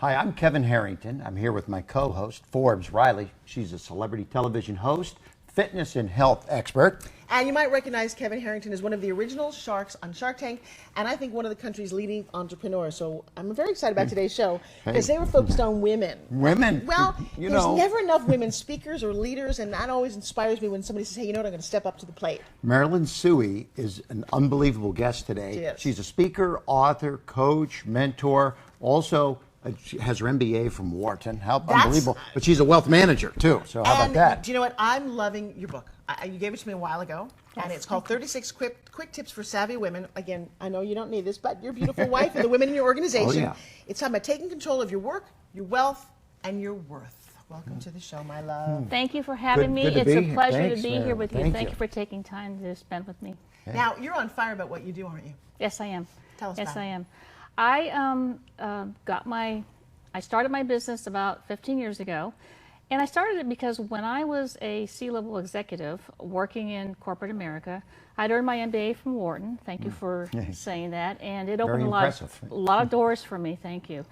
Hi, I'm Kevin Harrington. I'm here with my co-host, Forbes Riley. She's a celebrity television host, fitness and health expert. And you might recognize Kevin Harrington as one of the original sharks on Shark Tank, and I think one of the country's leading entrepreneurs. So I'm very excited about today's show because they were focused on women. Women? Well, there's never enough women speakers or leaders, and that always inspires me when somebody says, hey, you know what, I'm going to step up to the plate. Marilyn Suey is an unbelievable guest today. She is. She's a speaker, author, coach, mentor, also she has her MBA from Wharton. How unbelievable. But she's a wealth manager, too. So how about that? Do you know what? I'm loving your book. You gave it to me a while ago, and it's called 36 Quick Tips for Savvy Women. Again, I know you don't need this, but your beautiful wife and the women in your organization. Oh, yeah. It's talking about taking control of your work, your wealth, and your worth. Welcome to the show, my love. Thank you for having me. Good to it's be a here. pleasure Thanks, to be here with you. Thank Thank you you for taking time to spend with me. Okay. Now, you're on fire about what you do, aren't you? Yes, I am. Tell us yes, about I it. am. I started my business about 15 years ago, and I started it because when I was a C-level executive working in corporate America, I'd earned my MBA from Wharton. Thank you for saying that, and it opened a lot of doors for me. Thank you.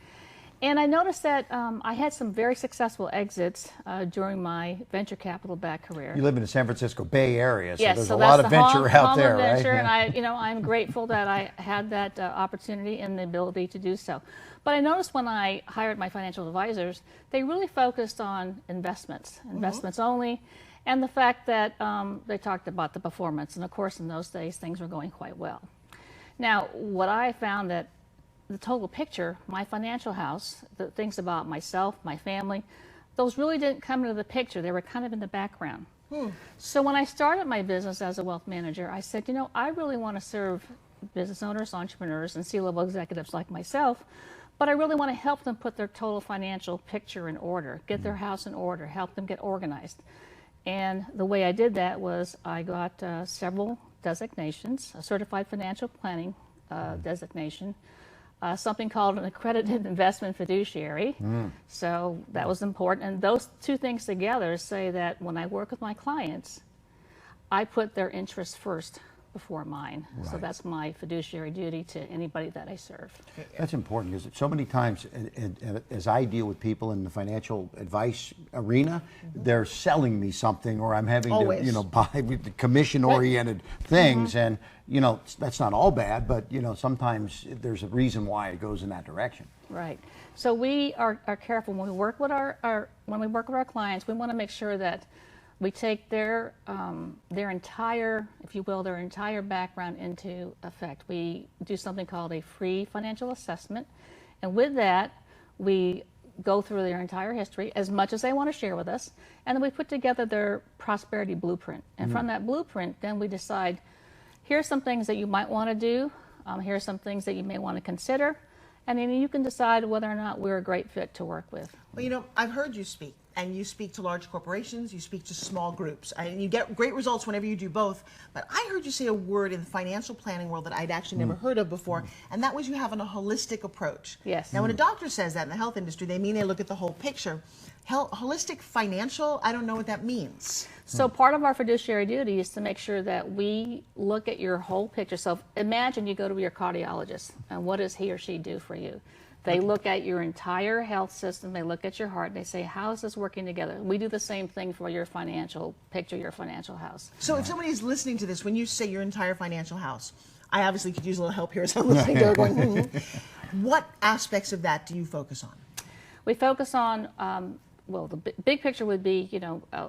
And I noticed that I had some very successful exits during my venture capital-backed career. You live in the San Francisco Bay Area, so yes, there's so a lot of that's venture the out home there, of venture, right? And I'm grateful that I had that opportunity and the ability to do so. But I noticed when I hired my financial advisors, they really focused on investments only, and the fact that they talked about the performance. And of course, in those days, things were going quite well. Now, what I found that the total picture, my financial house, the things about myself, my family, those really didn't come into the picture. They were kind of in the background. So when I started my business as a wealth manager, I said, you know, I really want to serve business owners, entrepreneurs, and C-level executives like myself, but I really want to help them put their total financial picture in order, get their house in order, help them get organized. And the way I did that was I got several designations, a certified financial planning designation, something called an accredited investment fiduciary. So that was important. And those two things together say that when I work with my clients, I put their interests first before mine. Right. So that's my fiduciary duty to anybody that I serve. That's important because so many times as I deal with people in the financial advice arena, they're selling me something or I'm having to, buy commission-oriented things. And, that's not all bad, but, sometimes there's a reason why it goes in that direction. Right. So we are careful when we work with our clients. We want to make sure that we take their entire, if you will, their entire background into effect. We do something called a free financial assessment, and with that, we go through their entire history as much as they want to share with us, and then we put together their prosperity blueprint. And from that blueprint, then we decide, here's some things that you might want to do, here's some things that you may want to consider, and then you can decide whether or not we're a great fit to work with. Well, I've heard you speak. And you speak to large corporations, you speak to small groups, and you get great results whenever you do both. But I heard you say a word in the financial planning world that I'd actually never heard of before, and that was you having a holistic approach. Yes. Now, when a doctor says that in the health industry, they mean they look at the whole picture. Holistic financial, I don't know what that means. So part of our fiduciary duty is to make sure that we look at your whole picture. So imagine you go to your cardiologist, and what does he or she do for you? They look at your entire health system, they look at your heart, they say, how is this working together? We do the same thing for your financial picture, your financial house. So if somebody's listening to this, when you say your entire financial house, I obviously could use a little help here as I'm listening to her going, what aspects of that do you focus on? We focus on, well, the big picture would be,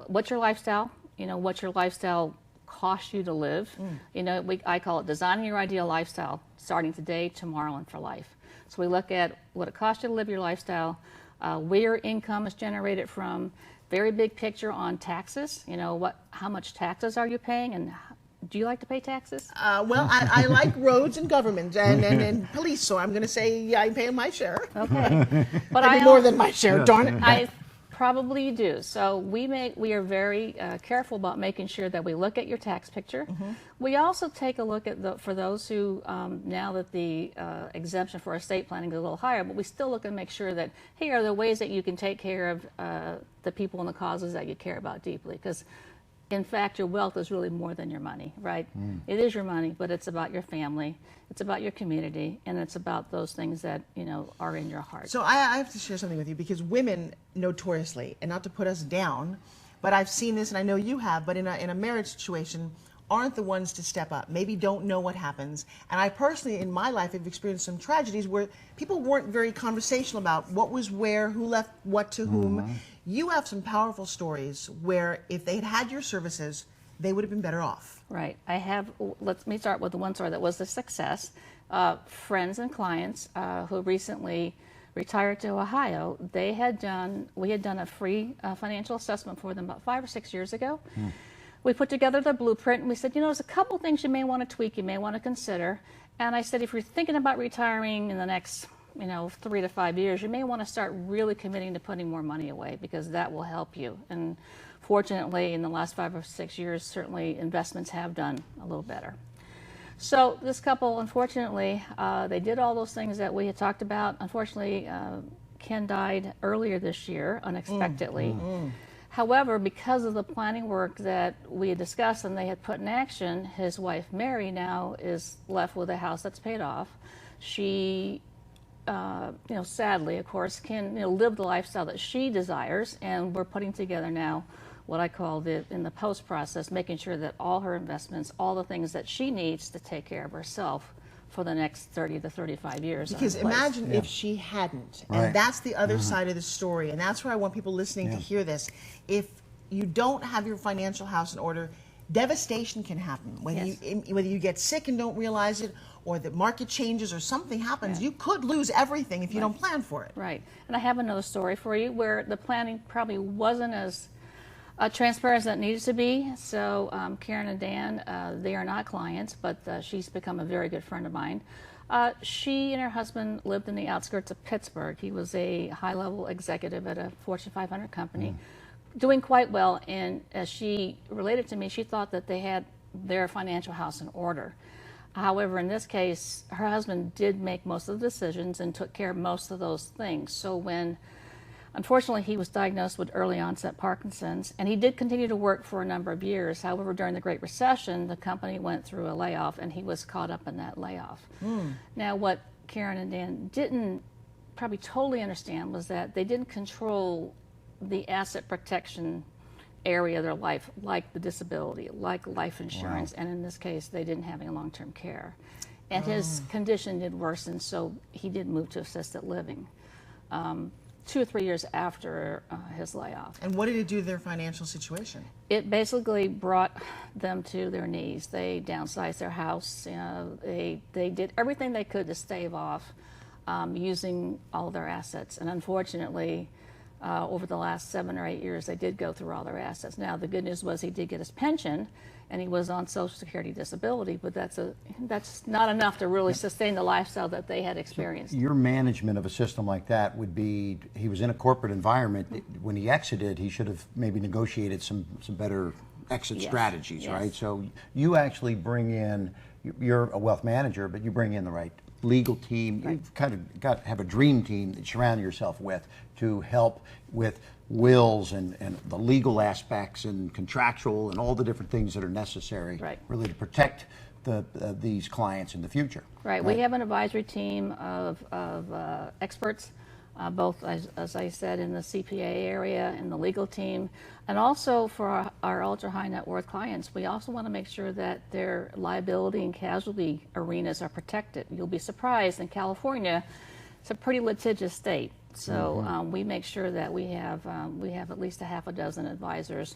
what's your lifestyle? What's your lifestyle cost you to live? I call it designing your ideal lifestyle, starting today, tomorrow, and for life. So we look at what it costs you to live your lifestyle, where your income is generated from, very big picture on taxes. How much taxes are you paying, and do you like to pay taxes? Well, I like roads and government and police, so I'm going to say I'm paying my share. Okay, but I more than my share. Darn it. I probably do. So we are very careful about making sure that we look at your tax picture. We also take a look at for those who now that the exemption for estate planning is a little higher, but we still look and make sure that here are the ways that you can take care of the people and the causes that you care about deeply, because in fact, your wealth is really more than your money, right? It is your money, but it's about your family, it's about your community, and it's about those things that, you know, are in your heart. So I have to share something with you, because women notoriously, and not to put us down, but I've seen this, and I know you have, but in a marriage situation, aren't the ones to step up, maybe don't know what happens. And I personally, in my life, have experienced some tragedies where people weren't very conversational about what was where, who left what to whom. You have some powerful stories where if they had had your services, they would have been better off. Right. I have, let me start with the one story that was a success. Friends and clients who recently retired to Ohio, we had done a free financial assessment for them about 5 or 6 years ago. We put together the blueprint and we said, you know, there's a couple things you may want to tweak, you may want to consider. And I said, if you're thinking about retiring in the next, you know, 3 to 5 years, you may want to start really committing to putting more money away, because that will help you. And fortunately, in the last 5 or 6 years, certainly investments have done a little better. So this couple, unfortunately, they did all those things that we had talked about. Unfortunately, Ken died earlier this year, unexpectedly. However, because of the planning work that we had discussed and they had put in action, his wife, Mary, now is left with a house that's paid off. She, you know, sadly, of course, can, you know, live the lifestyle that she desires, and we're putting together now what I call in the post process, making sure that all her investments, all the things that she needs to take care of herself for the next 30 to 35 years. Because imagine if she hadn't. And that's the other side of the story. And that's where I want people listening to hear this. If you don't have your financial house in order, devastation can happen. Whether you get sick and don't realize it, or the market changes, or something happens, you could lose everything if you don't plan for it. Right. And I have another story for you where the planning probably wasn't as transparent as it needed to be. So Karen and Dan, they are not clients, but she's become a very good friend of mine. She and her husband lived in the outskirts of Pittsburgh. He was a high-level executive at a Fortune 500 company, doing quite well. And as she related to me, she thought that they had their financial house in order. However, in this case, her husband did make most of the decisions and took care of most of those things. So when unfortunately, he was diagnosed with early onset Parkinson's, and he did continue to work for a number of years. However, during the Great Recession, the company went through a layoff, and he was caught up in that layoff. Now, what Karen and Dan didn't probably totally understand was that they didn't control the asset protection area of their life, like the disability, like life insurance, and in this case, they didn't have any long-term care. And his condition did worsen, so he did move to assisted living. 2 or 3 years after his layoff. And what did it do to their financial situation? It basically brought them to their knees. They downsized their house. You know, they did everything they could to stave off using all their assets. And unfortunately, over the last 7 or 8 years, they did go through all their assets. Now, the good news was he did get his pension, and he was on Social Security disability, but that's not enough to really sustain the lifestyle that they had experienced. So your management of a system like that would be, he was in a corporate environment. When he exited, he should have maybe negotiated some better exit strategies, right? So you actually bring in, you're a wealth manager, but you bring in the right legal team. You've kind of got to have a dream team that you surround yourself with to help with wills and the legal aspects and contractual and all the different things that are necessary really to protect these clients in the future. Right. We have an advisory team of experts, both, as I said, in the CPA area, in the legal team, and also for our ultra-high net worth clients. We also want to make sure that their liability and casualty arenas are protected. You'll be surprised, in California, it's a pretty litigious state. So we make sure that we have at least a half a dozen advisors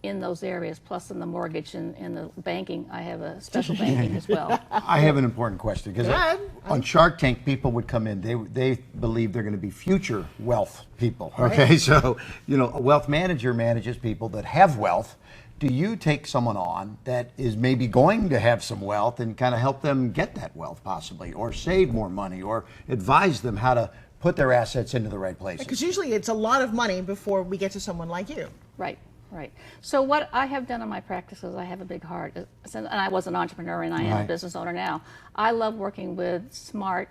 in those areas, plus in the mortgage and in the banking. I have a special banking as well. I have an important question, because on Shark Tank, people would come in, they believe they're going to be future wealth people, okay? So, you know, a wealth manager manages people that have wealth. Do you take someone on that is maybe going to have some wealth and kind of help them get that wealth possibly, or save more money, or advise them how to put their assets into the right places? Because usually it's a lot of money before we get to someone like you. Right. Right. So what I have done in my practice is I have a big heart, and I was an entrepreneur, and I am a business owner now. I love working with smart,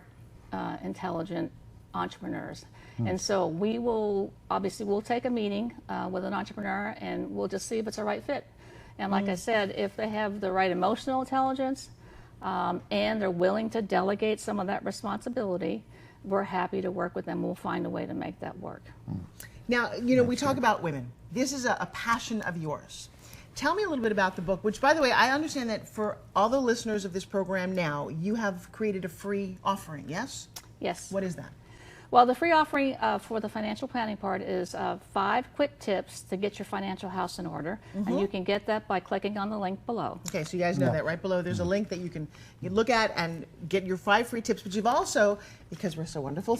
intelligent entrepreneurs. And so we'll take a meeting with an entrepreneur, and we'll just see if it's a right fit. And like I said, if they have the right emotional intelligence and they're willing to delegate some of that responsibility, we're happy to work with them. We'll find a way to make that work. Now, we talk about women. This is a passion of yours. Tell me a little bit about the book, which, by the way, I understand that for all the listeners of this program now, you have created a free offering, yes? Yes. What is that? Well, the free offering for the financial planning part is 5 quick tips to get your financial house in order. And you can get that by clicking on the link below. Okay, so you guys know that right below there's a link that you look at and get your 5 free tips. But you've also, because we're so wonderful,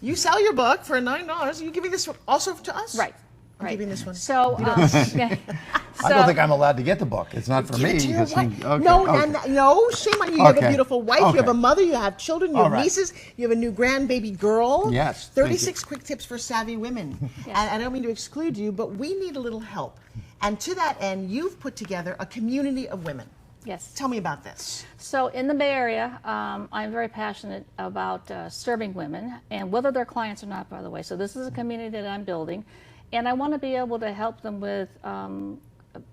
you sell your book for $9. Are you giving this also to us? Right. I'm giving this one. So, I don't think I'm allowed to get the book. It's not for Give me. it to your wife. Okay, No, shame on you. You have a Okay. beautiful wife. You have a mother. You have children. You have right. nieces. You have a new grandbaby girl. Yes, thank 36 quick tips for savvy women. Yes. And I don't mean to exclude you, but we need a little help. And to that end, you've put together a community of women. Yes. Tell me about this. So in the Bay Area, I'm very passionate about serving women, and whether they're clients or not, by the way. So this is a community that I'm building, and I want to be able to help them with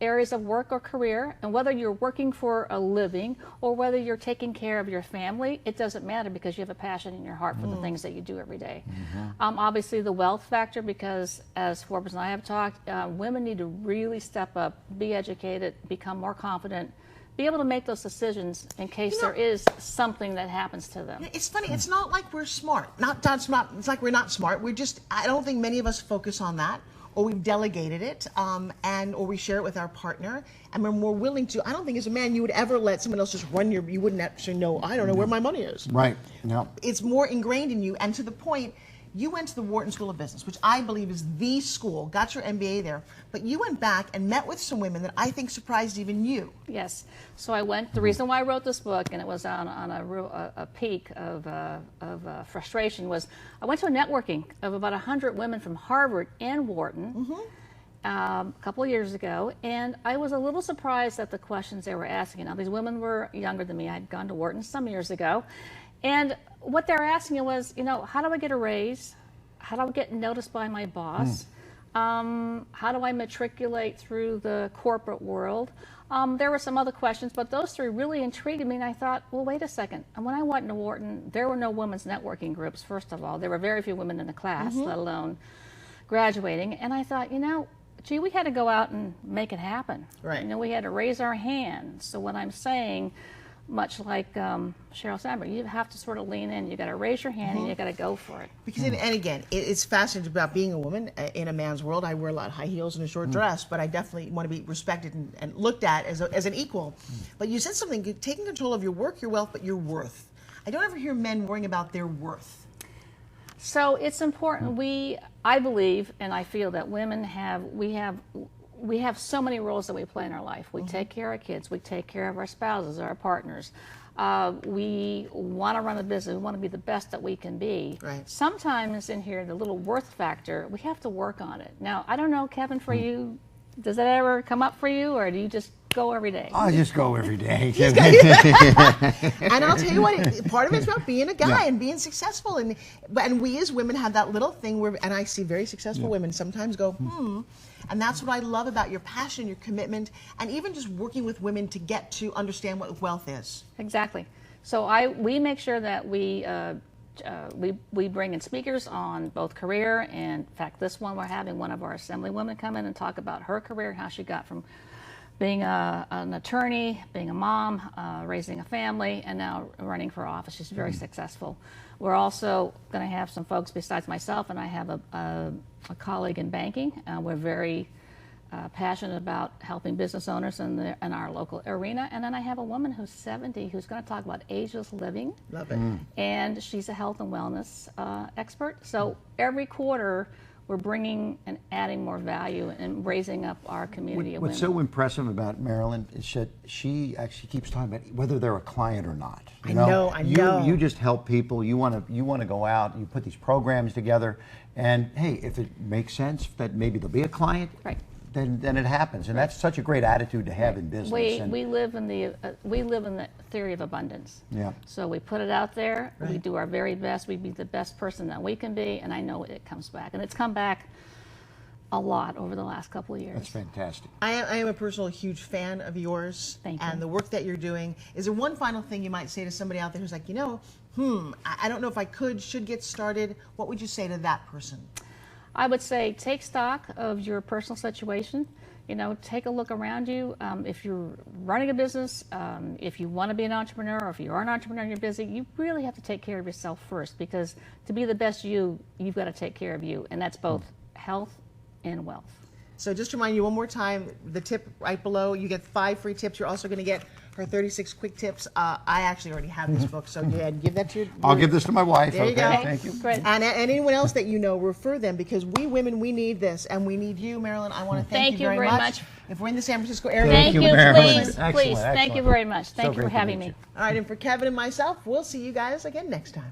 areas of work or career, and whether you're working for a living or whether you're taking care of your family, it doesn't matter because you have a passion in your heart for the things that you do every day. Obviously the wealth factor, because as Forbes and I have talked, women need to really step up, be educated, become more confident, be able to make those decisions in case there is something that happens to them. It's funny. It's not like we're smart. Not smart. It's like we're not smart. I don't think many of us focus on that, or we've delegated it, or we share it with our partner, and we're more willing to. I don't think as a man you would ever let someone else just run you wouldn't actually know, I don't know where my money is. Right. No. It's more ingrained in you, and to the point, you went to the Wharton School of Business, which I believe is the school, got your MBA there, but you went back and met with some women that I think surprised even you. Yes. So I went, the reason why I wrote this book, and it was on a peak of frustration, was I went to a networking of about 100 women from Harvard and Wharton a couple of years ago, and I was a little surprised at the questions they were asking. Now, these women were younger than me. I had gone to Wharton some years ago, and what they were asking was, how do I get a raise? How do I get noticed by my boss? How do I matriculate through the corporate world? There were some other questions, but those 3 really intrigued me, and I thought, well, wait a second. And when I went to Wharton, there were no women's networking groups, first of all. There were very few women in the class, let alone graduating. And I thought, gee, we had to go out and make it happen. Right. We had to raise our hand. So what I'm saying, much like Sheryl Sandberg, you have to sort of lean in. You got to raise your hand and you got to go for it. Because, and again, it's fascinating about being a woman in a man's world. I wear a lot of high heels and a short dress, but I definitely want to be respected and looked at as an equal. But you said something, taking control of your work, your wealth, but your worth. I don't ever hear men worrying about their worth. So it's important. I believe and I feel that women we have so many roles that we play in our life. We take care of our kids. We take care of our spouses, our partners. We want to run a business. We want to be the best that we can be. Right. Sometimes in here, the little worth factor, we have to work on it. Now, I don't know, Kevin, for you, does that ever come up for you, or do you just go every day? I just go every day. And I'll tell you what, part of it's about being a guy and being successful. And we as women have that little thing where, and I see very successful women sometimes go, And that's what I love about your passion, your commitment, and even just working with women to get to understand what wealth is. Exactly. So we make sure that we bring in speakers on both career, and in fact, this one we're having one of our assembly women come in and talk about her career, how she got from being an attorney, being a mom, raising a family, and now running for office. She's very successful. We're also going to have some folks besides myself, and I have a colleague in banking. We're very passionate about helping business owners in our local arena. And then I have a woman who's 70 who's going to talk about ageless living. Love it. And she's a health and wellness expert. So every quarter, we're bringing and adding more value and raising up our community of women. What's so impressive about Marilyn is that she actually keeps talking about whether they're a client or not. I know. You just help people. You want to go out. You put these programs together, and hey, if it makes sense that maybe there'll be a client, right, then it happens, and that's such a great attitude to have in business. We live in the theory of abundance. Yeah. So we put it out there. Right. We do our very best. We be the best person that we can be, and I know it comes back, and it's come back a lot over the last couple of years. That's fantastic. I am a personal huge fan of yours. Thank you. And the work that you're doing. Is there one final thing you might say to somebody out there who's like, I don't know if I should get started? What would you say to that person? I would say take stock of your personal situation. Take a look around you. If you're running a business, if you want to be an entrepreneur, or if you are an entrepreneur and you're busy, you really have to take care of yourself first, because to be the best you've got to take care of you, and that's both health and wealth. So just to remind you one more time, the tip right below, you get 5 free tips. You're also going to get her 36 quick tips. I actually already have this book, so yeah, give that to your... I'll give this to my wife. There you go. Thank you. Great. And anyone else that you know, refer them, because we women, we need this, and we need you, Marilyn. I want to thank you very much. If we're in the San Francisco area... Thank you, Marilyn. please, Excellent, please. Thank you excellent. very much. Thank you great for to having meet me. you. All right, and for Kevin and myself, we'll see you guys again next time.